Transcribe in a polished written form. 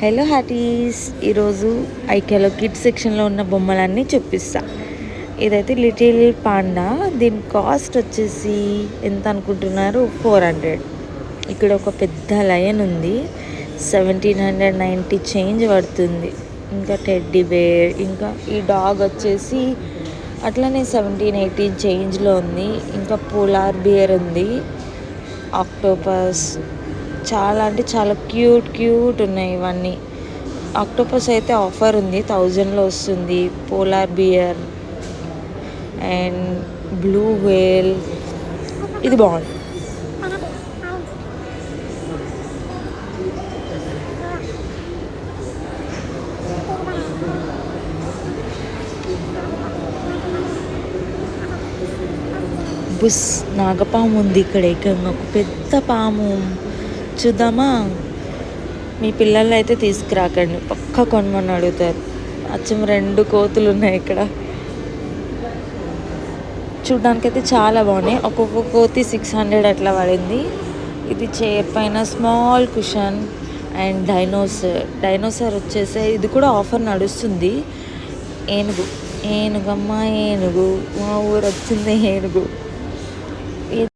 Hello హాటీస్, ఈరోజు ఐక్యాలో kids సెక్షన్లో ఉన్న బొమ్మలన్నీ చూపిస్తా. ఇదైతే లిటిల్ పాండా. దీని కాస్ట్ వచ్చేసి ఎంత అనుకుంటున్నారు? 400. ఇక్కడ ఒక పెద్ద లయన్ ఉంది, 1790 చేంజ్ పడుతుంది. ఇంకా టెడ్డీ బేర్, ఇంకా ఈ డాగ్ వచ్చేసి అట్లనే 1780 చేంజ్లో ఉంది. ఇంకా పోలార్ బియర్ ఉంది, ఆక్టోపస్, చాలా అంటే చాలా క్యూట్ ఉన్నాయి ఇవన్నీ. ఆక్టోపస్ అయితే ఆఫర్ ఉంది, 1000లో వస్తుంది. పోలార్ బియర్ అండ్ బ్లూ వేల్, ఇది బాగుంది. బుస్ నాగపాము ఉంది ఇక్కడ, ఏకంగా ఒక పెద్ద పాము. చూద్దామా? మీ పిల్లల్ని అయితే తీసుకురాకండి, పక్క కొనమని అడుగుతారు. అచ్చం 2 కోతులు ఉన్నాయి ఇక్కడ. చూడ్డానికైతే చాలా బాగున్నాయి. ఒక్కొక్క కోతి 600 అట్లా పడింది. ఇది చైర్ పైన స్మాల్ కుషన్. అండ్ డైనోసర్ వచ్చేసి ఇది కూడా ఆఫర్ నడుస్తుంది. ఏనుగు, ఏనుగమ్మ ఏనుగు, మా ఊరు వచ్చింది ఏనుగు.